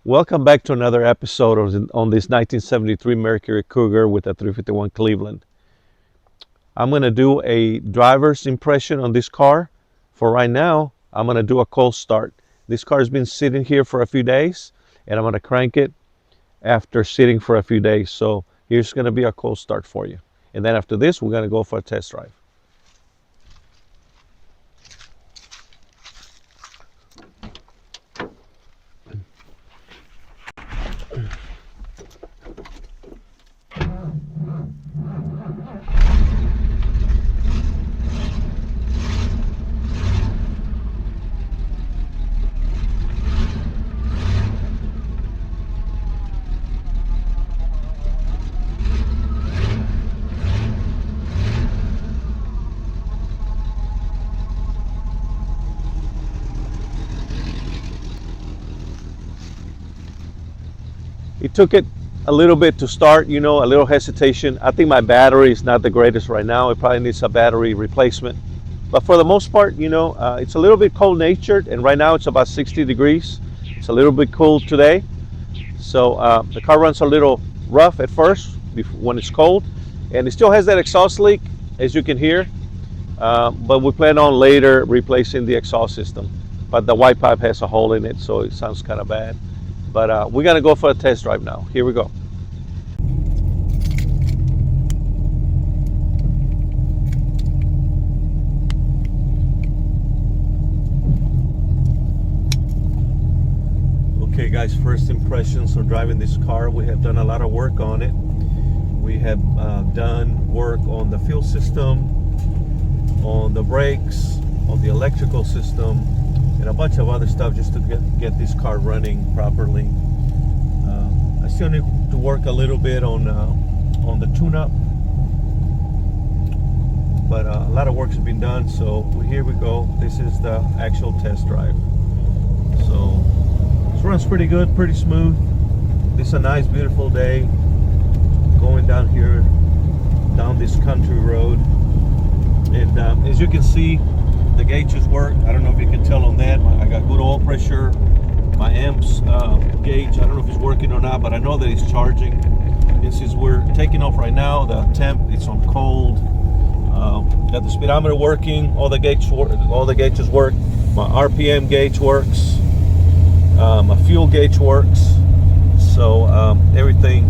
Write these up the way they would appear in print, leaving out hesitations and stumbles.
Welcome back to another episode on this 1973 Mercury Cougar with a 351 Cleveland. I'm going to do a driver's impression on this car. For right now, I'm going to do a cold start. This car has been sitting here for a few days, and I'm going to crank it after sitting for a few days. So here's going to be a cold start for you. And then after this, we're going to go for a test drive. It took it a little bit to start, a little hesitation. I think my battery is not the greatest right now. It probably needs a battery replacement. But for the most part, it's a little bit cold natured, and right now it's about 60 degrees. It's a little bit cool today. So the car runs a little rough at first when it's cold, and it still has that exhaust leak, as you can hear. But we plan on later replacing the exhaust system. But the white pipe has a hole in it, so it sounds kind of bad. But we're gonna go for a test drive now. Here we go. Okay guys, first impressions of driving this car. We have done a lot of work on it. We have done work on the fuel system, on the brakes, on the electrical system, and a bunch of other stuff just to get this car running properly. I still need to work a little bit on the tune-up, but a lot of work's been done. So here we go. This is the actual test drive. So this runs pretty good, pretty smooth. This is a nice, beautiful day. Going down here, down this country road, and as you can see, the gauges work. I don't know if you can tell on that. I got good oil pressure. My amps gauge, I don't know if it's working or not, but I know that it's charging. This is, we're taking off right now. The temp, it's on cold. Got the speedometer working. All the gauges work. My RPM gauge works. My fuel gauge works. So everything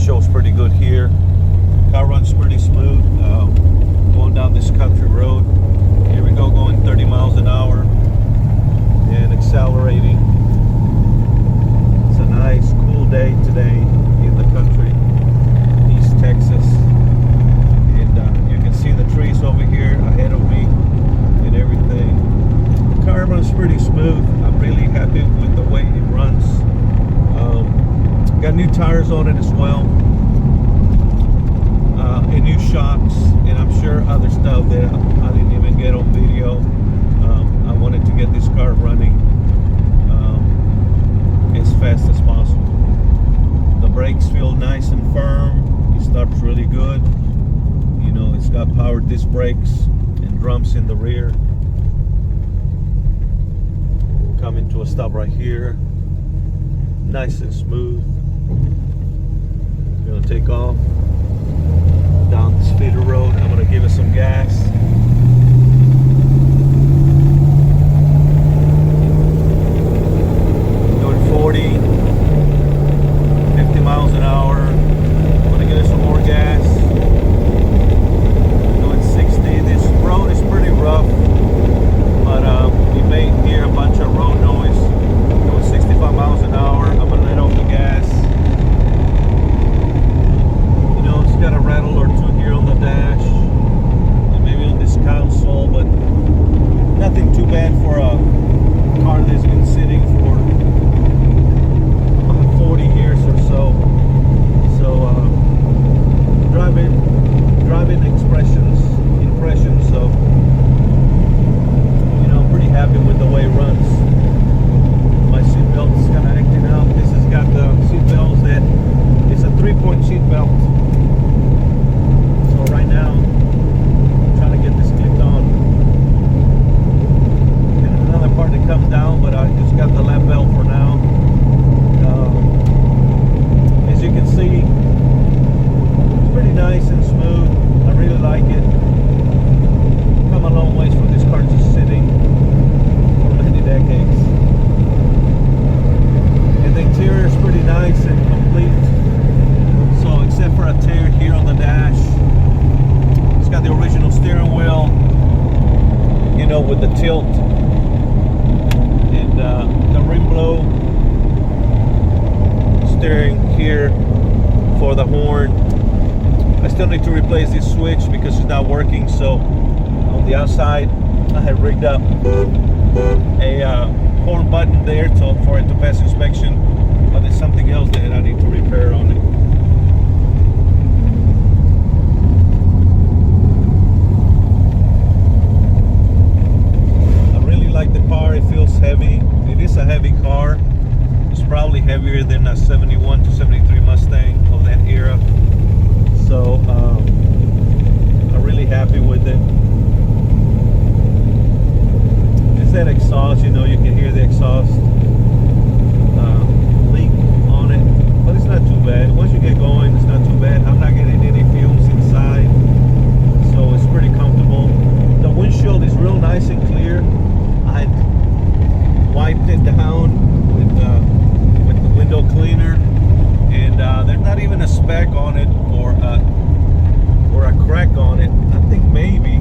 shows pretty good here. Car runs pretty smooth. Going down this country road. Here we go, going 30 miles an hour and accelerating. It's a nice, cool day today in the country, East Texas. And you can see the trees over here ahead of me and everything. The car runs pretty smooth. I'm really happy with the way it runs. Got new tires on it as well. And new shocks, and I'm sure other stuff that I didn't even get on video. I wanted to get this car running as fast as possible. The brakes feel nice and firm. It starts really good. It's got power disc brakes and drums in the rear. Coming to a stop right here. Nice and smooth. Gonna take off down this feeder road. I'm gonna give it some gas. Doing 40, 50 miles an hour. I'm gonna give it some more gas. Doing 60. This road is pretty rough, but you may hear a bunch of road noise. Doing 65 miles an hour. I'm gonna let off the gas. Got a rattle or two here on the dash, and maybe a know, with the tilt and the rim blow, steering here for the horn. I still need to replace this switch because it's not working. So on the outside, I had rigged up a horn button there for it to pass inspection, but there's something else that I need to repair on it. I really like the car. It feels heavy. It is a heavy car. It's probably heavier than a 71 to 73 Mustang of that era. So I'm really happy with it. It's that exhaust, you know, you can hear the exhaust leak on it, but it's not too bad. Once you get going, it's not too bad. I'm not getting any fumes inside, so it's pretty comfortable. The windshield is real nice and clear. I wiped it down with the window cleaner, and there's not even a speck on it or a crack on it. I think maybe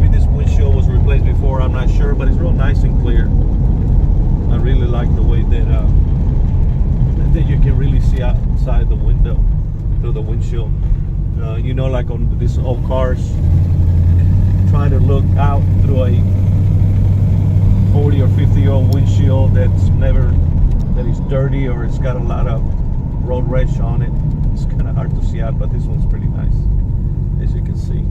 this windshield was replaced before, I'm not sure, but it's real nice and clear. I really like the way that you can really see outside the window through the windshield. You know, like on these old cars, trying to look out through a 40 or 50-year-old windshield that is dirty or it's got a lot of road rash on it. It's kind of hard to see out, but this one's pretty nice, as you can see.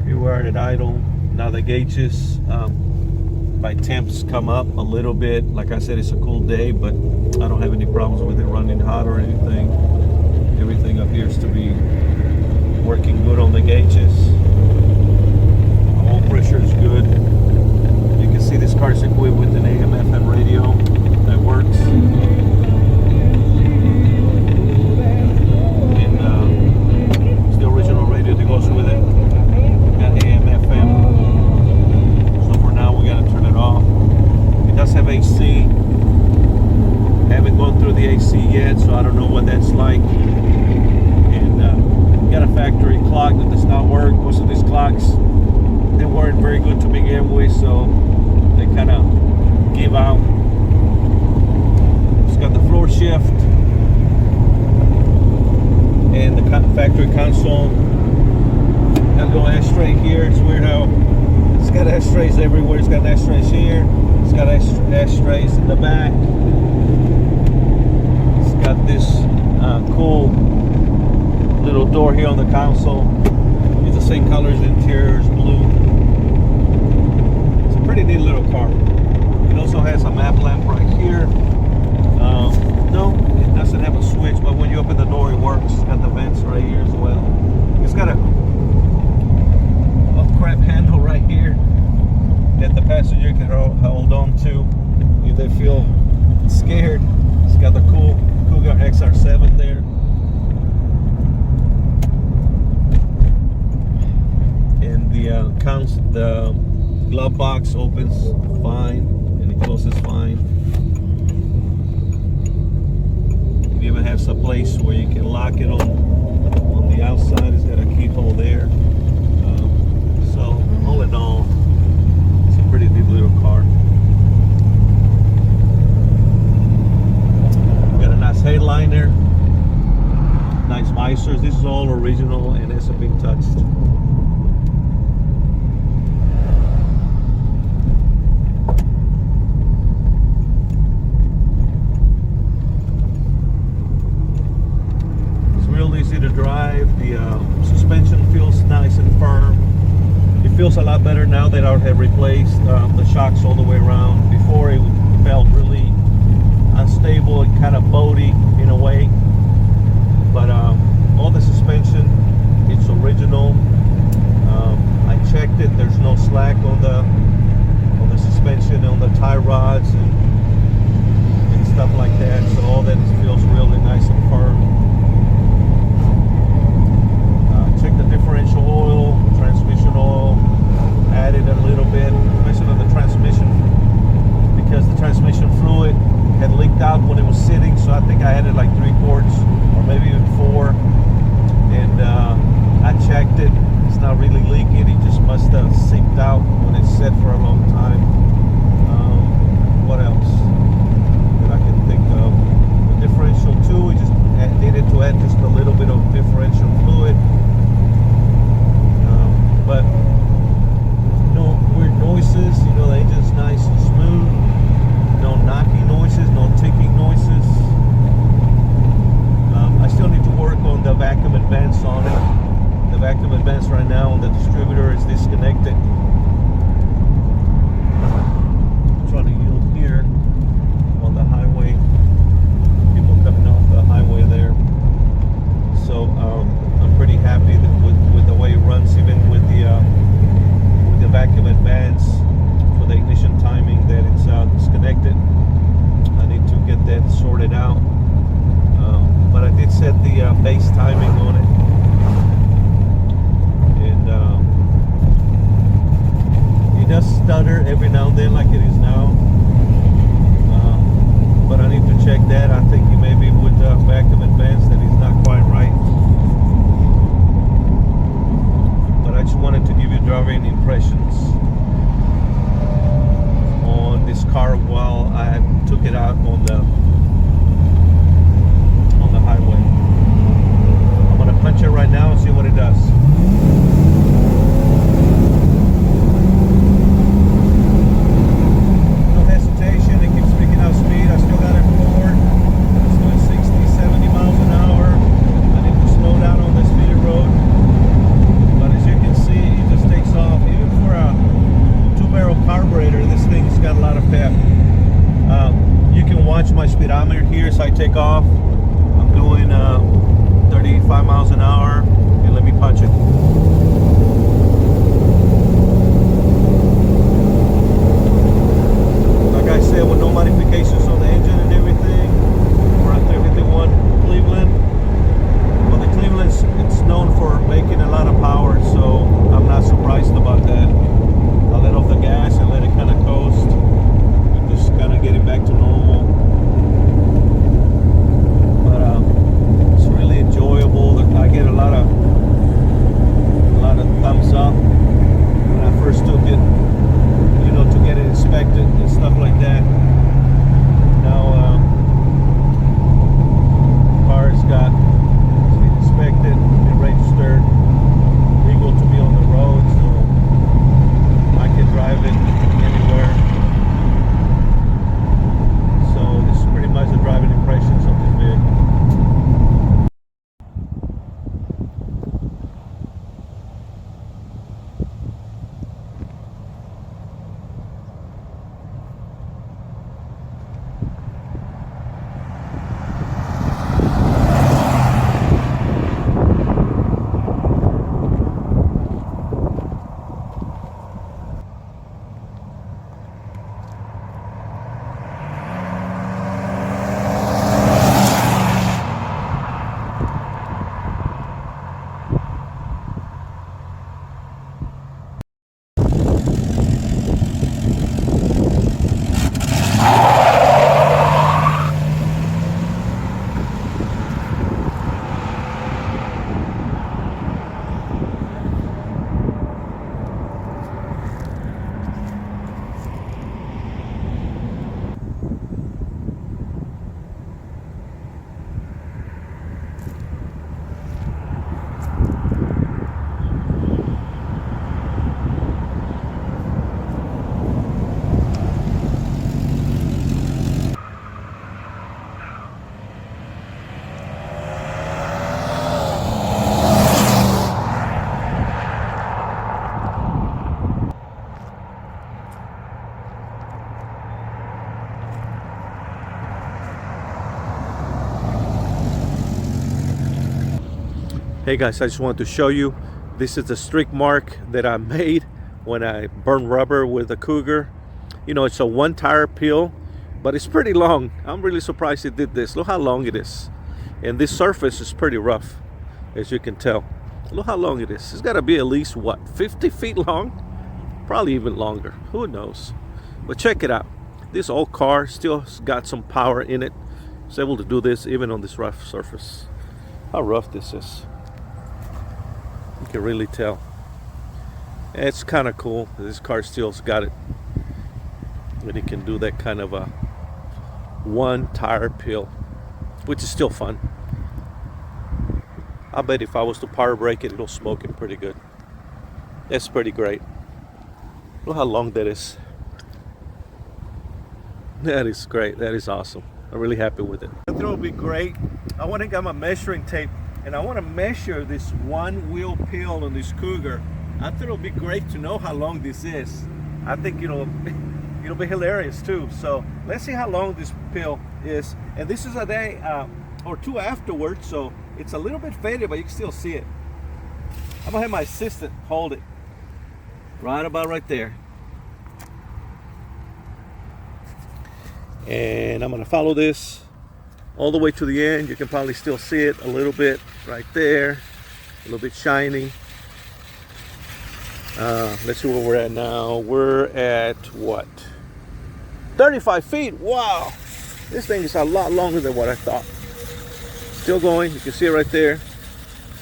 Here we are at idle. Now the gauges by temps come up a little bit. Like I said, it's a cool day, but I don't have any problems with it running hot or anything. Everything appears to be working good on the gauges. Oil pressure is good. You can see this car is equipped with an AM/FM radio that works. And it's the original radio that goes with it. Got AM/FM. So for now, we gotta turn it off. It does have AC. Haven't gone through the AC yet, so I don't know what that's like. And got a factory clock that does not work. Most of these clocks, they weren't very good to begin with, so they kind of give out. It's got the floor shift and the factory console. Got a little ashtray here. It's weird how it's got ashtrays everywhere. It's got ashtrays here. It's got ashtrays in the back. It's got this cool little door here on the console. It's the same color as the interior, is blue. It's a pretty neat little car. It also has a map lamp right here. No, it doesn't have a switch, but when you open the door, it works. It's got the vents right here as well. It's got a crap handle right here that the passenger can hold on to if they feel scared. It's got the cool Cougar XR7 there. And the glove box opens fine and it closes fine. It even has a place where you can lock it on the outside. It's got a keyhole there. So all in all, it's a pretty neat little car. Got a nice headliner, nice visors. This is all original and hasn't been touched. Easy to drive. The suspension feels nice and firm. It feels a lot better now that I have replaced the shocks all the way around. Before it felt really unstable and kind of boaty in a way, but all the suspension, it's original. I checked it. There's no slack on the suspension, on the tie rods and stuff like that. So all that feels really nice and firm. Check the differential oil, transmission oil, added a little bit, especially on the transmission, because the transmission fluid had leaked out when it was sitting, so I think I added like 3 quarts or maybe even 4, and advance on it. The vacuum advance right now on the distributor is disconnected. I'm trying to yield here on the highway. People coming off the highway there. So I'm pretty happy with the way it runs, even with the vacuum advance for the ignition timing that it's disconnected. I need to get that sorted out. But I did set the base timing on it, and it does stutter every now and then like it is now, but I need to check that. I think maybe with vacuum advance that is not quite right, but I just wanted to give you driving impressions on this car while I took it out on the highway. I'm gonna punch it right now and see what it does. No hesitation, it keeps picking up speed. I still got it forward. It's doing 60, 70 miles an hour. I need to slow down on this feeder road. But as you can see, it just takes off. Even for a 2-barrel carburetor, this thing's got a lot of pep. You can watch my speedometer here as I take off. Doing 35 miles an hour, and let me punch it. Like I said, with no modifications on the engine and everything, we're at 351 Cleveland. Well, the Cleveland's it's known for making a lot of power, so I'm not surprised about that. I let off the gas and let it kind of coast. We're just kind of getting back to normal. Enjoyable. I get a lot of thumbs up when I first took it, you know, to get it inspected and stuff like that. Now car's got inspected and registered, legal to be on the road, so I can drive it anywhere. So this is pretty much the driving impressions of this vehicle. Hey guys, I just wanted to show you, this is the streak mark that I made when I burned rubber with a Cougar. You know, it's a 1-tire peel, but it's pretty long. I'm really surprised it did this. Look how long it is. And this surface is pretty rough, as you can tell. Look how long it is. It's got to be at least, what, 50 feet long? Probably even longer. Who knows? But check it out. This old car still got some power in it. It's able to do this even on this rough surface. How rough this is. You can really tell. It's kind of cool. This car still's got it. And it can do that kind of a 1-tire peel, which is still fun. I bet if I was to power brake it, it'll smoke it pretty good. That's pretty great. Look how long that is. That is great. That is awesome. I'm really happy with it. I thought it would be great. I went and got my measuring tape and I want to measure this one wheel peel on this Cougar. I thought it'll be great to know how long this is. I think it'll be hilarious too. So let's see how long this peel is. And this is a day or two afterwards, so it's a little bit faded, but you can still see it. I'm gonna have my assistant hold it right about right there. And I'm gonna follow this all the way to the end. You can probably still see it a little bit right there, a little bit shiny. Let's see where we're at now. We're at what? 35 feet. Wow, this thing is a lot longer than what I thought. Still going. You can see it right there.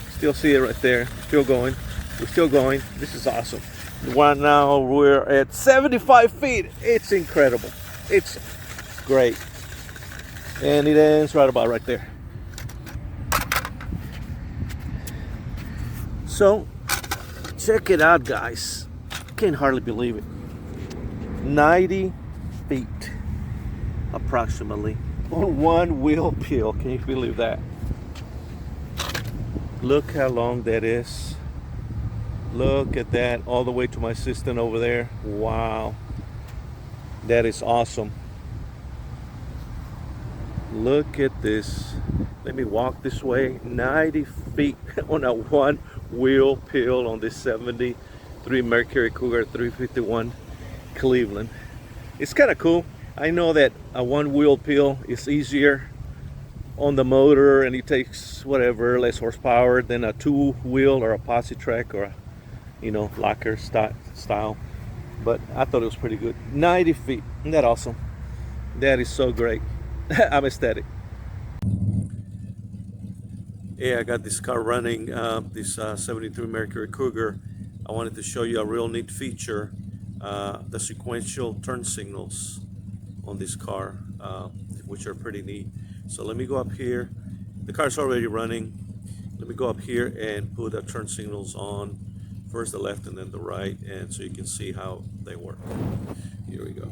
Still see it right there. Still going. We're still going. This is awesome. Right now we're at 75 feet. It's incredible. It's great. And it ends right about right there. So check it out, guys. Can't hardly believe it. 90 feet approximately on one wheel peel. Can you believe that? Look how long that is. Look at that, all the way to my assistant over there. Wow, that is awesome. Look at this. Let me walk this way. 90 feet on a one wheel peel on this 73 Mercury Cougar 351 Cleveland. It's kind of cool. I know that a one wheel peel is easier on the motor and it takes whatever, less horsepower than a two wheel or a posse track or a, you know, locker style. But I thought it was pretty good. 90 feet. Isn't that awesome? That is so great. I'm ecstatic. Yeah, I got this car running, this 73 Mercury Cougar. I wanted to show you a real neat feature, the sequential turn signals on this car, which are pretty neat. So let me go up here. The car's already running. Let me go up here and put the turn signals on. First the left and then the right, and so you can see how they work. Here we go.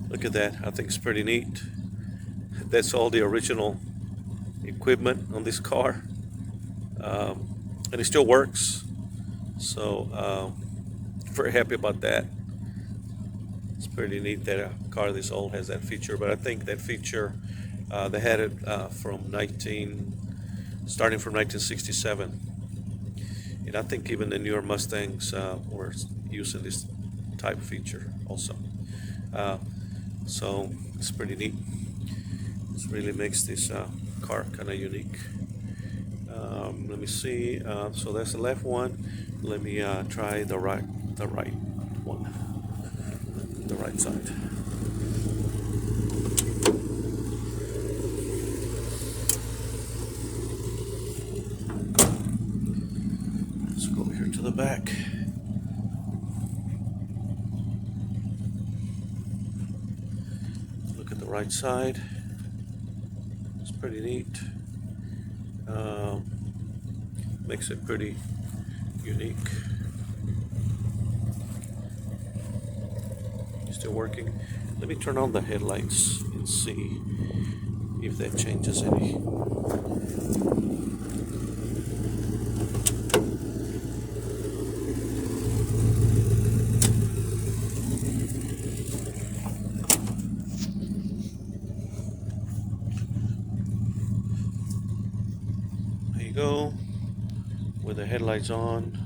Look at that. I think it's pretty neat. That's all the original equipment on this car, and it still works. So very happy about that. It's pretty neat that a car this old has that feature. But I think that feature they had it starting from 1967, and I think even the newer Mustangs were using this type of feature also. So it's pretty neat. This really makes this car kind of unique. Let me see. So that's the left one. Let me try the right one, the right side. Let's go over here to the back. The right side. It's pretty neat. Makes it pretty unique. Still working. Let me turn on the headlights and see if that changes any. Go with the headlights on.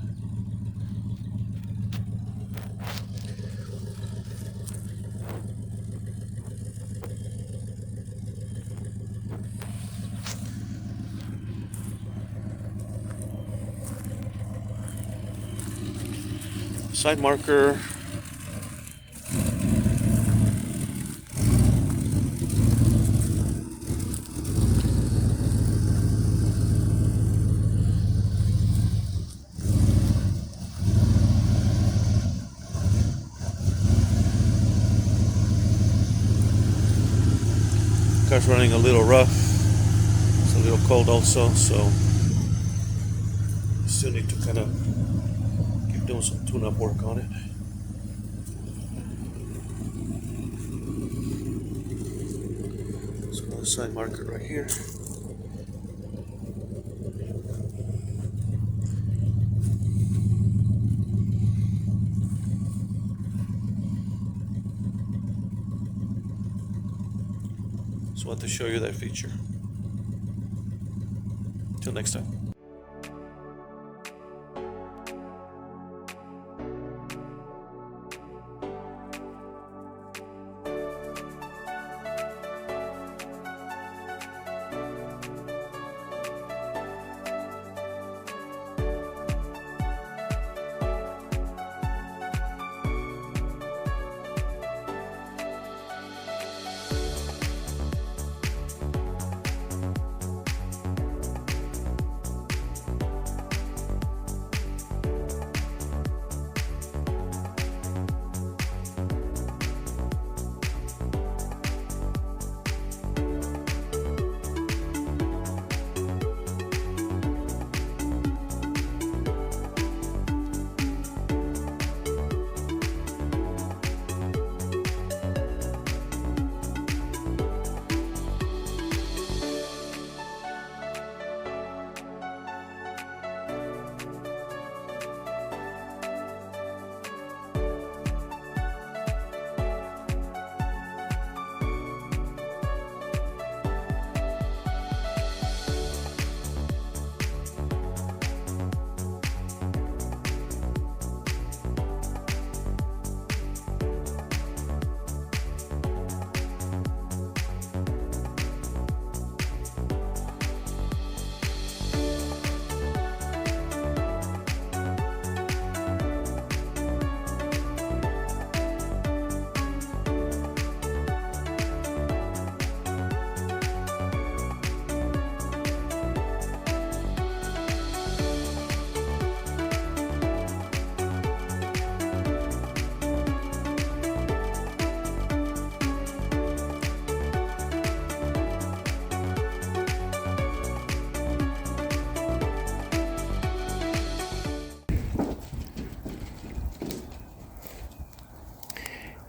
Side marker. car's running a little rough. It's a little cold also, so still need to kind of keep doing some tune-up work on it. There's another side marker right here. Just want to show you that feature. Till next time.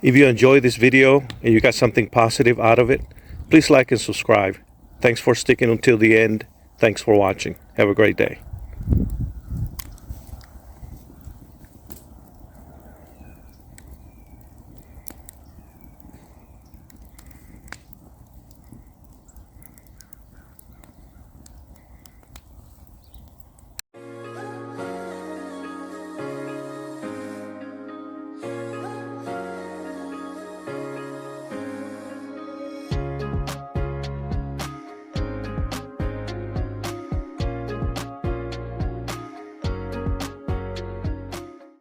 If you enjoyed this video and you got something positive out of it, please like and subscribe. Thanks for sticking until the end. Thanks for watching. Have a great day.